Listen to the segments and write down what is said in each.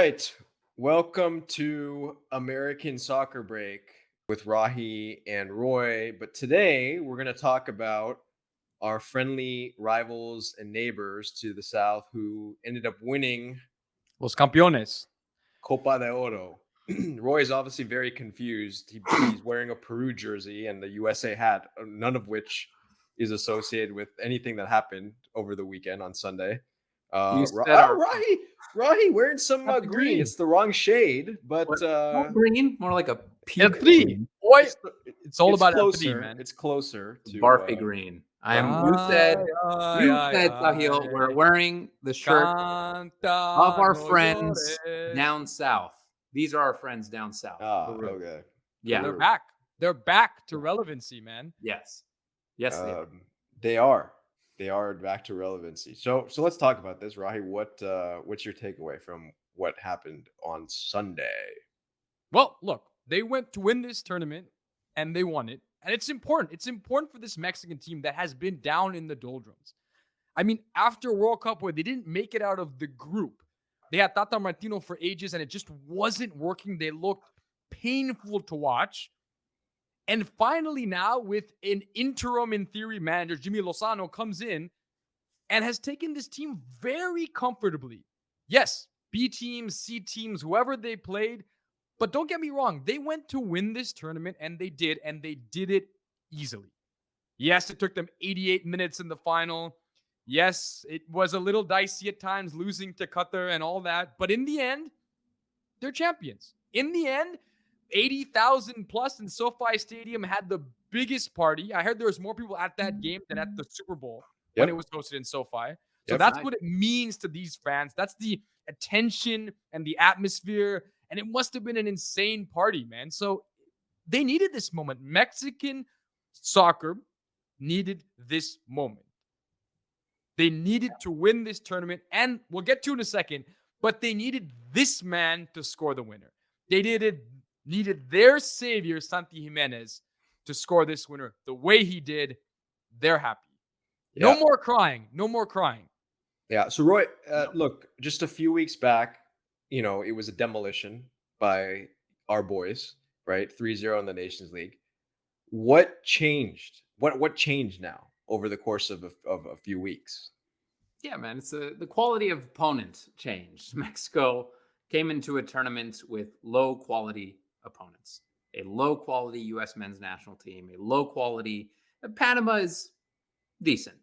right. Welcome to American Soccer Break with Rahi and Roy. But today we're going to talk about our friendly rivals and neighbors to the south who ended up winning Los campeones. Copa de Oro. Roy is obviously very confused. He's wearing a Peru jersey and the USA hat, none of which is associated with anything that happened over the weekend on Sunday. You said our Rahi wearing some Got the green. green. It's the wrong shade, but not green, more like a puke El Tri. green. Boy, it's all it's about El Tri, closer. man. It's closer to Barfy green. I am. You said, Sahil, we're wearing the shirt of our friends down south. These are our friends down south. Peru. Okay. Yeah. They're back. They're back to relevancy, man. Yes. Yes, they are. They are back to relevancy. So let's talk about this, Rahi. What's your takeaway from what happened on Sunday? Well, look, they went to win this tournament and they won it. And it's important. It's important for this Mexican team that has been down in the doldrums. I mean, after World Cup where they didn't make it out of the group, they had Tata Martino for ages and it just wasn't working. They looked painful to watch. And finally now with an interim, in theory, manager, Jaime Lozano, comes in and has taken this team very comfortably. Yes, B teams, C teams, whoever they played. But don't get me wrong. They went to win this tournament and they did it easily. Yes, it took them 88 minutes in the final. Yes, it was a little dicey at times, losing to Qatar and all that. But in the end, they're champions. In the end, 80,000 plus in SoFi Stadium had the biggest party. I heard there was more people at that game than at the Super Bowl when it was hosted in SoFi. So that's what it means to these fans. That's the attention and the atmosphere. And it must have been an insane party, man. So they needed this moment. Mexican soccer needed this moment. They needed to win this tournament. And we'll get to it in a second. But they needed this man to score the winner. They needed their savior, Santi Jimenez, to score this winner the way he did. They're happy. Yeah. No more crying. No more crying. Yeah. So, Roy, look, just a few weeks back, it was a demolition by our boys, right? 3-0 in the Nations League. What changed? What changed now over the course of a few weeks? Yeah, man. It's the quality of opponent changed. Mexico came into a tournament with low quality opponents. A low quality U.S. men's national team, a low quality Panama is decent,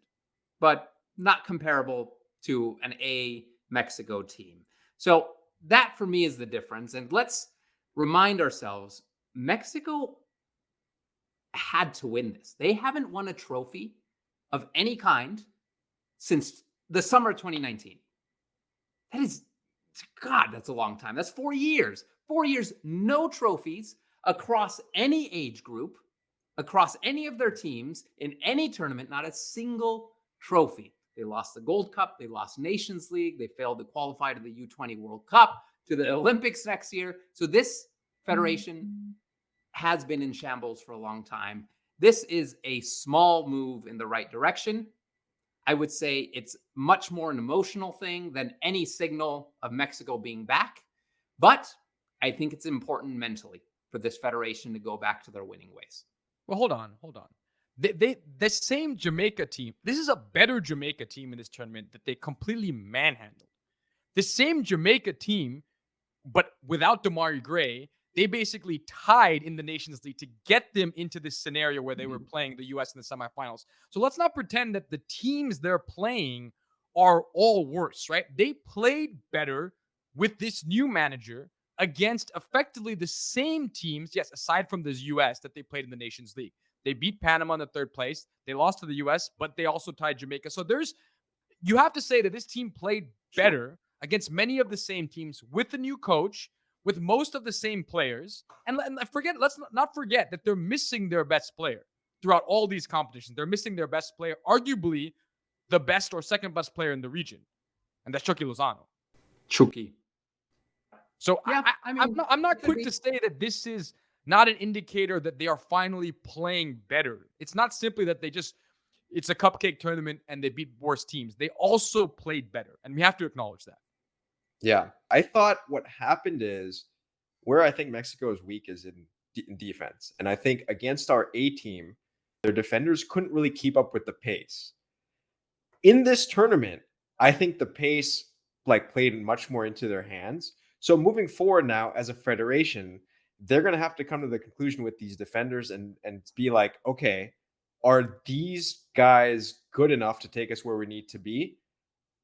but not comparable to an A Mexico team. So that for me is the difference. And let's remind ourselves, Mexico had to win this. They haven't won a trophy of any kind since the summer of 2019. That is, God, that's a long time. That's 4 years. 4 years, no trophies across any age group, across any of their teams, in any tournament, not a single trophy. They lost the Gold Cup. They lost Nations League. They failed to qualify to the U20 World Cup, to the Olympics next year. So this federation has been in shambles for a long time. This is a small move in the right direction. I would say it's much more an emotional thing than any signal of Mexico being back. But I think it's important mentally for this federation to go back to their winning ways. Well, hold on. The same Jamaica team, this is a better Jamaica team in this tournament that they completely manhandled. The same Jamaica team, but without Damari Gray, they basically tied in the Nations League to get them into this scenario where they were playing the U.S. in the semifinals. So let's not pretend that the teams they're playing are all worse, right? They played better with this new manager against effectively the same teams, yes, aside from the U.S. that they played in the Nations League. They beat Panama in the third place. They lost to the U.S., but they also tied Jamaica. So you have to say that this team played better against many of the same teams with the new coach, with most of the same players. And let's not forget that they're missing their best player throughout all these competitions. They're missing their best player, arguably the best or second best player in the region. And that's Chucky Lozano. Chucky. So yeah, I'm not quick to say that this is not an indicator that they are finally playing better. It's not simply that it's a cupcake tournament and they beat worse teams. They also played better. And we have to acknowledge that. Yeah. I thought what happened is where I think Mexico is weak is in defense. And I think against our A team, their defenders couldn't really keep up with the pace. In this tournament, I think the pace played much more into their hands. So moving forward now as a federation, they're going to have to come to the conclusion with these defenders and be like, okay, are these guys good enough to take us where we need to be?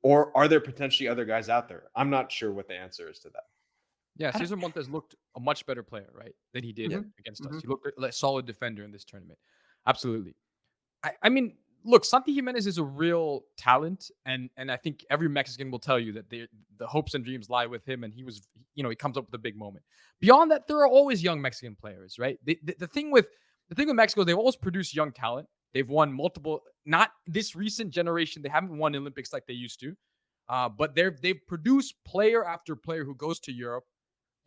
Or are there potentially other guys out there? I'm not sure what the answer is to that. Yeah, Cesar Montes looked a much better player, right, than he did Yeah. against us. Mhm. He looked like a solid defender in this tournament. Absolutely. I mean, look, Santi Jimenez is a real talent, and I think every Mexican will tell you that the hopes and dreams lie with him, and he comes up with a big moment. Beyond that, there are always young Mexican players, right? The thing with Mexico, they've always produced young talent. They've won multiple, not this recent generation. They haven't won Olympics like they used to, but they've produced player after player who goes to Europe,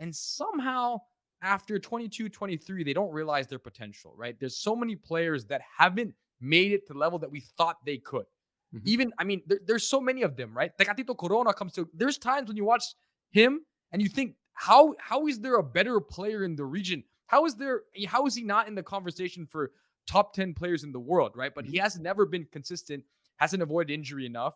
and somehow after 22, 23, they don't realize their potential, right? There's so many players that haven't made it to the level that we thought they could. Mhm. Even, I mean, there's so many of them, right? Tecatito Corona comes to, there's times when you watch him and you think, how is there a better player in the region? How is he not in the conversation for top 10 players in the world, right? But he has never been consistent, hasn't avoided injury enough.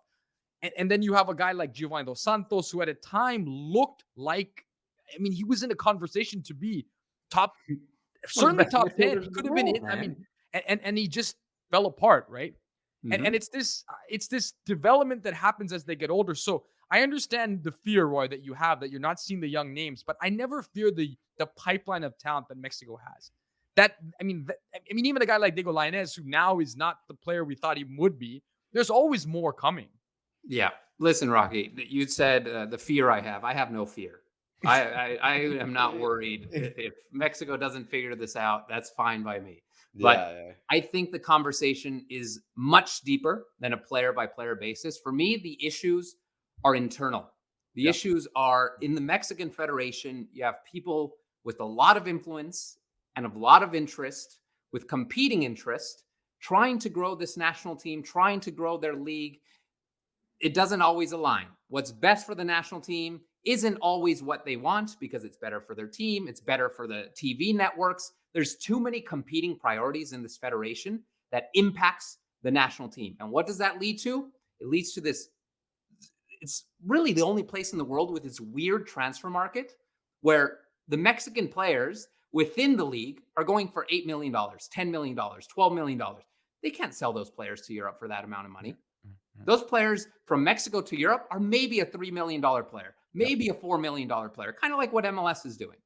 And then you have a guy like Giovanni Dos Santos, who at a time looked like, I mean, he was in a conversation to be top, certainly best top 10. midfielders He in could the have been world, in. I mean, man. and he just fell apart, right? And Mhm. it's this development that happens as they get older. So I understand the fear, Roy, that you have, that you're not seeing the young names, but I never fear the pipeline of talent that Mexico has. I mean, even a guy like Diego Lainez, who now is not the player we thought he would be, there's always more coming. Yeah. Listen, Rocky, you said the fear I have. I have no fear. I am not worried. If Mexico doesn't figure this out, that's fine by me. But Yeah. I think the conversation is much deeper than a player by player basis. For me, the issues are internal. The Yeah. issues are in the Mexican Federation. You have people with a lot of influence and a lot of interest, with competing interest, trying to grow this national team, trying to grow their league. It doesn't always align. What's best for the national team isn't always what they want because it's better for their team. It's better for the TV networks. There's too many competing priorities in this federation that impacts the national team. And what does that lead to? It leads to this. It's really the only place in the world with this weird transfer market where the Mexican players within the league are going for $8 million, $10 million, $12 million. They can't sell those players to Europe for that amount of money. Those players from Mexico to Europe are maybe a $3 million player, maybe a $4 million player, kind of like what MLS is doing.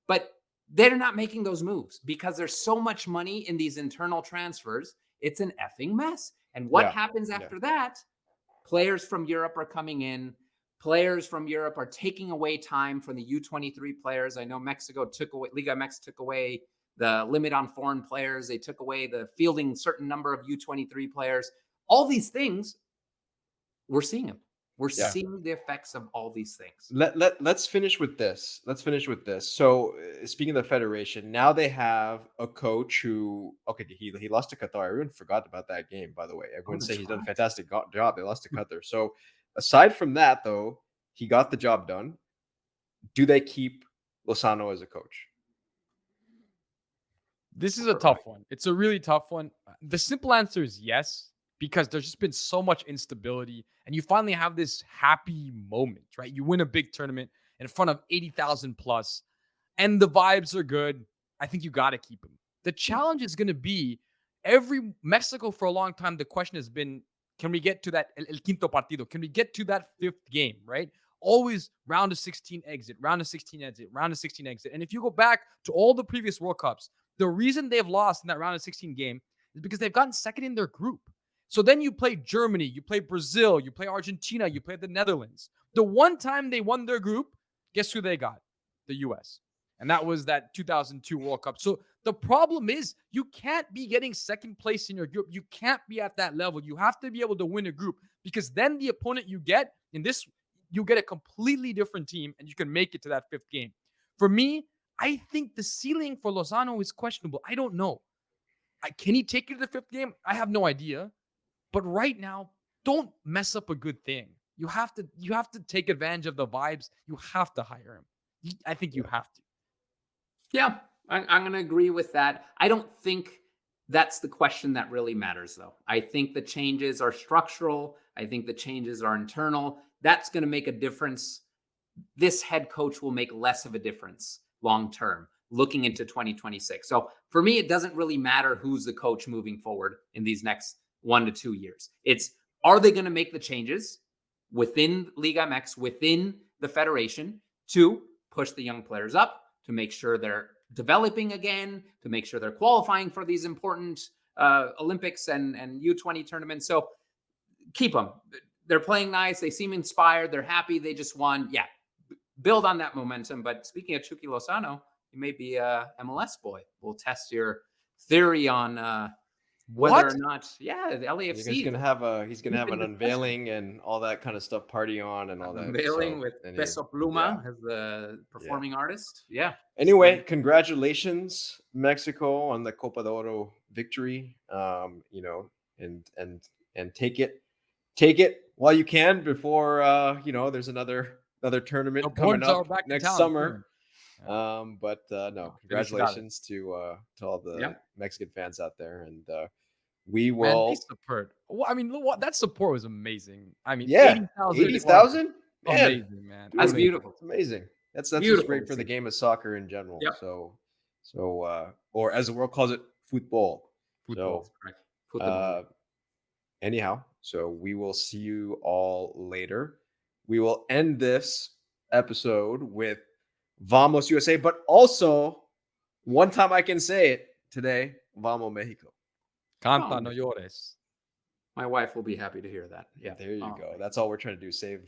But they're not making those moves because there's so much money in these internal transfers. It's an effing mess. And what happens after that? Players from Europe are coming in. Players from Europe are taking away time from the U23 players. I know Mexico took away, Liga MX took away the limit on foreign players. They took away the fielding certain number of U23 players. All these things, we're seeing them. We're seeing the effects of all these things. Let's finish with this. So speaking of the federation, now they have a coach who he lost to Qatar. Everyone forgot about that game, by the way. Everyone saying he's done a fantastic job. They lost to Qatar. So aside from that, though, he got the job done. Do they keep Lozano as a coach? This is a tough one. It's a really tough one. The simple answer is yes, because there's just been so much instability, and you finally have this happy moment, right? You win a big tournament in front of 80,000 plus, and the vibes are good. I think you got to keep him. The challenge is going to be every Mexico for a long time. The question has been, can we get to that el quinto partido? Can we get to that fifth game, right? Always round of 16 exit, round of 16 exit, round of 16 exit. And if you go back to all the previous World Cups, the reason they've lost in that round of 16 game is because they've gotten second in their group. So then you play Germany, you play Brazil, you play Argentina, you play the Netherlands. The one time they won their group, guess who they got? The US. And that was that 2002 World Cup. So the problem is you can't be getting second place in your group. You can't be at that level. You have to be able to win a group, because then the opponent you get in this, you get a completely different team and you can make it to that fifth game. For me, I think the ceiling for Lozano is questionable. I don't know. Can he take you to the fifth game? I have no idea. But right now, don't mess up a good thing. You have to take advantage of the vibes. You have to hire him. I think you have to. Yeah, I'm going to agree with that. I don't think that's the question that really matters, though. I think the changes are structural. I think the changes are internal. That's going to make a difference. This head coach will make less of a difference long term looking into 2026. So for me, it doesn't really matter who's the coach moving forward in these next 1 to 2 years. It's, are they going to make the changes within Liga MX, within the federation, to push the young players up, to make sure they're developing again, to make sure they're qualifying for these important Olympics and U20 tournaments. So keep them. They're playing nice. They seem inspired. They're happy. They just won. Yeah, build on that momentum. But speaking of Chucky Lozano, you may be a MLS boy. We'll test your theory on whether or not, the LAFC. He's gonna have an unveiling and all that kind of stuff, party on and all that. Unveiling with Peso Pluma as the performing artist. Yeah. Anyway, congratulations, Mexico, on the Copa de Oro victory. And take it while you can before there's another tournament coming up next summer. But no, congratulations to all the Mexican fans out there, and we will. Support. Well, I mean, that support was amazing. I mean, 80,000, amazing, man. That's beautiful. It's amazing. That's just great for the game of soccer in general. Yep. So, or as the world calls it, football. Football. So, anyhow, so we will see you all later. We will end this episode with Vamos USA, but also one time I can say it today, Vamos Mexico. Canta, no llores. My wife will be happy to hear that. Yeah, there you go. That's all we're trying to do. Save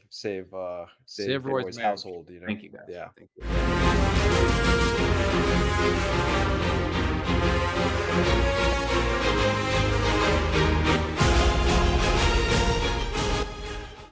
Roy's household. Thank you, guys. Yeah. Thank you.